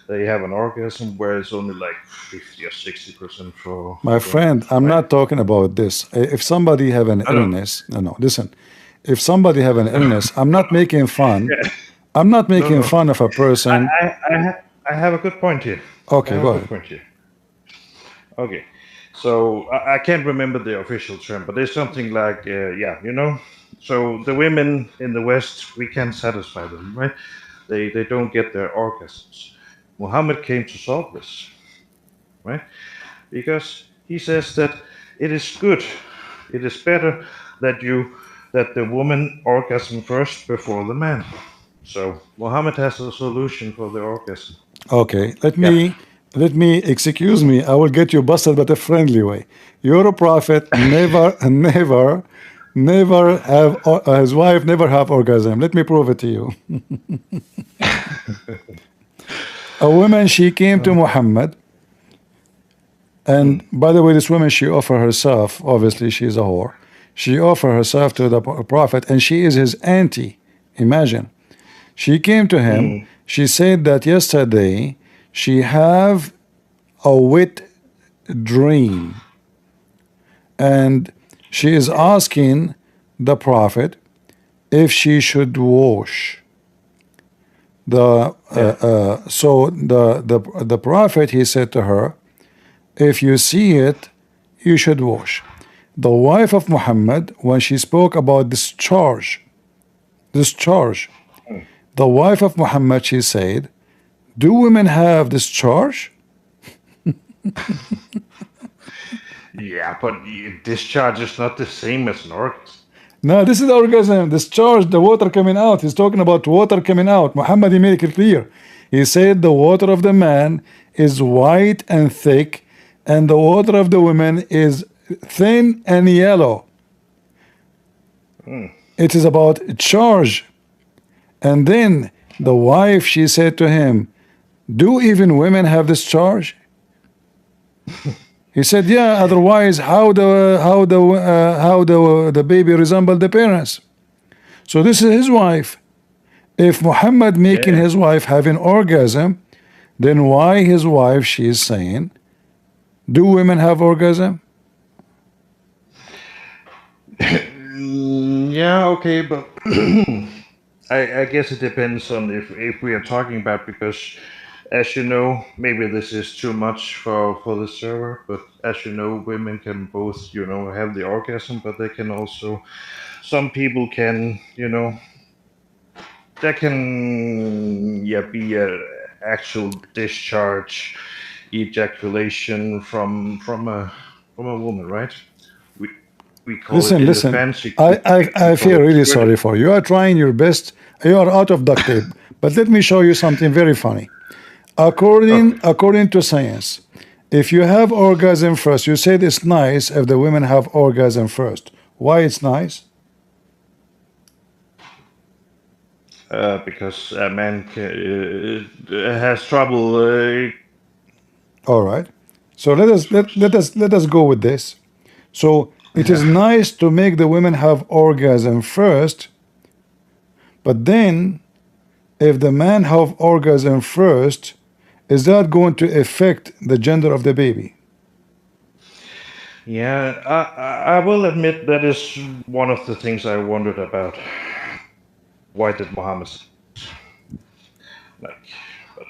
they have an orgasm, where it's only like 50 or 60% My for women, friend, I'm right? not talking about this. If somebody have an I know. illness, no, no, listen. If somebody have an illness, I'm not making fun. Yeah. I'm not No, making no. fun of a I person. I I have a good point here. I Okay, have a go good ahead. point here. Okay. So I can't remember the official term, but there's something like, yeah. So the women in the West, we can't satisfy them, right? They don't get their orgasms. Muhammad came to solve this, right? Because he says that it is good, it is better that the woman orgasm first before the man. So Muhammad has a solution for the orgasm. Okay, Yeah. let me excuse me. I will get you busted, but a friendly way. You're a prophet. Never, never, never have his wife never have orgasm. Let me prove it to you. A woman, she came to Muhammad, and Mm, by the way, this woman, she offered herself. Obviously, she's a whore. She offered herself to the prophet, and she is his auntie. Imagine. She came to him. mm, She said that yesterday she have a wet dream, and she is asking the prophet if she should wash the yeah. so the prophet, he said to her, if you see it, you should wash. The wife of Muhammad, when she spoke about discharge, Mm. the wife of Muhammad, she said, do women have discharge? Yeah, but discharge is not the same as an orgasm. No, this is the orgasm. Discharge, the water coming out. He's talking about water coming out. Muhammad, he made it clear. He said the water of the man is white and thick, and the water of the woman is thin and yellow. Mm. It is about charge. And then the wife, she said to him, do even women have this charge? He said, yeah, otherwise how the baby resembled the parents. So this is his wife. If Muhammad making Yeah. his wife having orgasm, then why his wife, she is saying, do women have orgasm? Yeah, okay, but I guess it depends on if we are talking about, because as you know, maybe this is too much for the server, but as you know, women can both have the orgasm, but they can also, some people can, there can, yeah, be a actual discharge, ejaculation from a woman, right? We we call it Listen, in the listen. fancy, I we call feel it really squirting. sorry for you. You are trying your best. You are out of duct tape. But let me show you something very funny. Okay. According to science, if you have orgasm first, you said it's nice if the women have orgasm first. Why it's nice? Because a man has trouble. All right. So let us go with this. So it is Yeah. nice to make the women have orgasm first, but then if the man have orgasm first, is that going to affect the gender of the baby? Yeah, I will admit that is one of the things I wondered about. Why did Muhammad like? But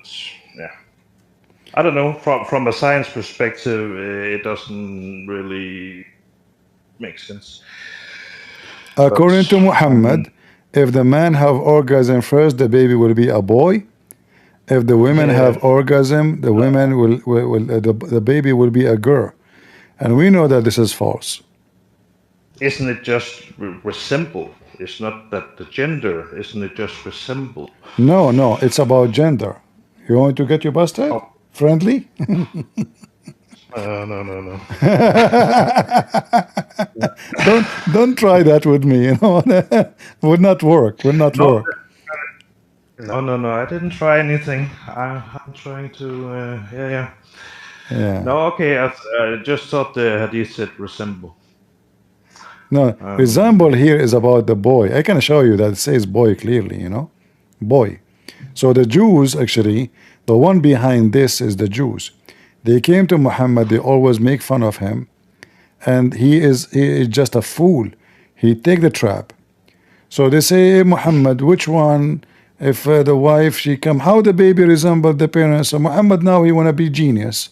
yeah, I don't know. From a science perspective, it doesn't really make sense. But According to um, Muhammad, if the man have orgasm first, the baby will be a boy. If the women yeah, have orgasm, the women the baby will be a girl. And we know that this is false. isn't it just resemble? It's not that the gender. Isn't it just resemble? No, no, it's about gender. You want to get you busted? Oh, Friendly? no, no, no. Don't try that with me. You know, would not work. Would not No, work. no, no, no. I didn't try anything. I'm trying to. Yeah, yeah. Yeah. No, okay. I just thought the hadith said resemble. No, Um, resemble here is about the boy. I can show you that it says boy clearly. You know, boy. So the Jews actually, the one behind this is the Jews. They came to Muhammad. They always make fun of him, and he is just a fool. He take the trap. So they say, hey, Muhammad, which one? If the wife she come, how the baby resemble the parents? So Muhammad now he wanna be genius.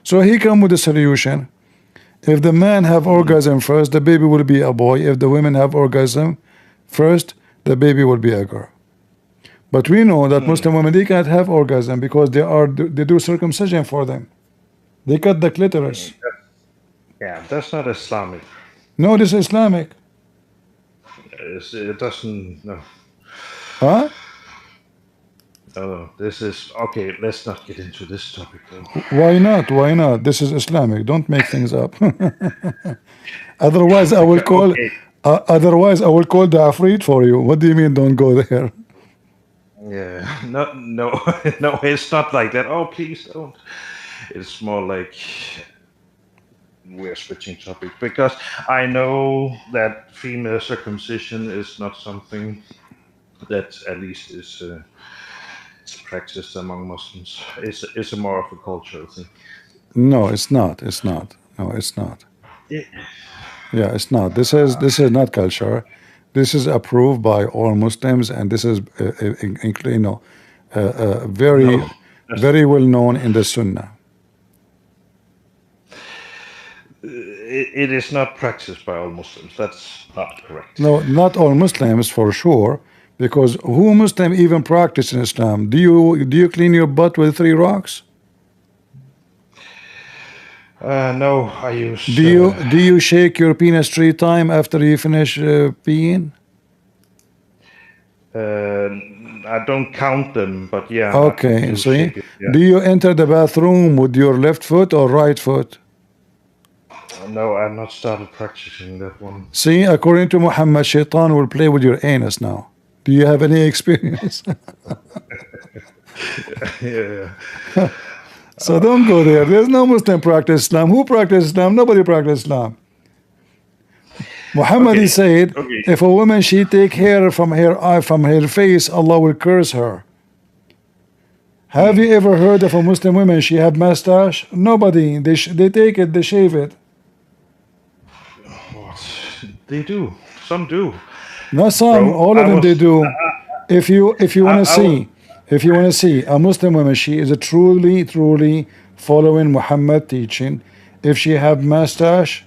So he come with a solution. If the man have hmm, orgasm first, the baby will be a boy. If the women have orgasm first, the baby will be a girl. But we know that hmm. Muslim women they can't have orgasm because they do circumcision for them. They cut the clitoris. Yeah, that's not Islamic. No, this is Islamic. It doesn't. No, Huh? no, no. This is okay. Let's not get into this topic though. Why not? Why not? This is Islamic. Don't make things up. Otherwise, I will call. Okay. Otherwise, I will call the Afrit for you. What do you mean? Don't go there. Yeah. No, no, no. It's not like that. Oh, please don't. It's more like we're switching topic because I know that female circumcision is not something that at least is practiced among Muslims. It's a more of a cultural thing. No, it's not. It's not. No, it's not. Yeah. Yeah, it's not. This is not culture. This is approved by all Muslims, and this is very No, that's, very well known in the Sunnah. it is not practiced by all Muslims. That's not correct. No, not all Muslims for sure, because who Muslim even practice in Islam? Do you clean your butt with 3 rocks? No, I use. Do you shake your penis 3 times after you finish peeing? Uh, I don't count them, but yeah, I Okay, do see? shake it. Yeah. Do you enter the bathroom with your left foot or right foot? No, I've not started practicing that one. See, according to Muhammad, Shaitan will play with your anus now. Do you have any experience? Yeah. So don't go there. There's no Muslim practice Islam. Who practice Islam? Nobody practice Islam. Muhammad he Okay. said, Okay. if a woman she take hair from her eye from her face, Allah will curse her. Have you ever heard of a Muslim woman she have mustache? Nobody. They take it, they shave it. What? They do. Some do. Not some, Bro, all of I them was. they do. If you want to I was. see, if you want to see a Muslim woman, she is a truly following Muhammad teaching. If she have mustache,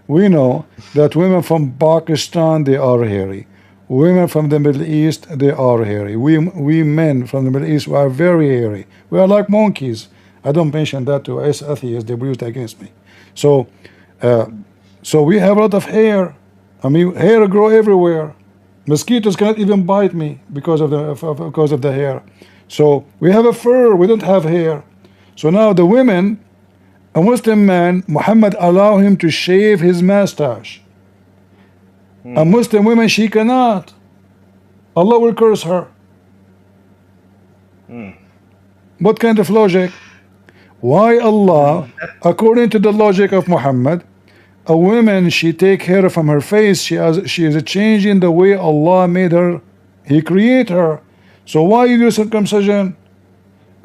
we know that women from Pakistan they are hairy. Women from the Middle East they are hairy. We men from the Middle East we are very hairy. We are like monkeys. I don't mention that to us atheists. They will use it against me. So, uh, so we have a lot of hair. I mean, hair grow everywhere. Mosquitoes cannot even bite me because of the hair. So we have a fur. We don't have hair. So now the women, a Muslim man, Muhammad allow him to shave his mustache. A Muslim woman, she cannot. Allah will curse her. What kind of logic? Why Allah, according to the logic of Muhammad, a woman she take hair from her face, she is changing the way Allah made her. He create her. So why you do circumcision?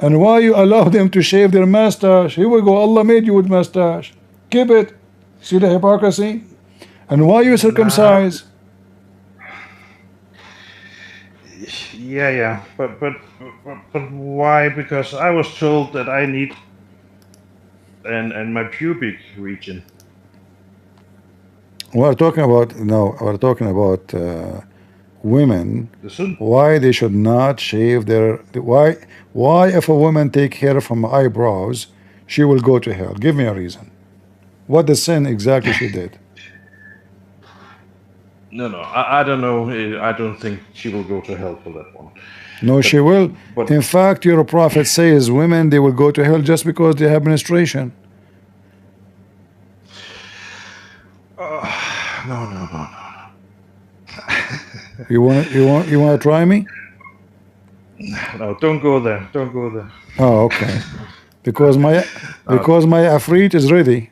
And why you allow them to shave their mustache? Here we go. Allah made you with mustache. Keep it. See the hypocrisy? And why you Nah. circumcise? Yeah, yeah. But why? Because I was told that I need and my pubic region. We're talking about no. We're talking about women. The sun. Why they should not shave their why if a woman take hair from eyebrows, she will go to hell. Give me a reason. What the sin exactly she did? No, no, I don't know. I don't think she will go to hell for that one. No, she will. But In fact, your prophet says women they will go to hell just because they have menstruation. no, no, no, no. You want to try me? No, don't go there. Don't go there. Oh, okay. Because my afreet is ready.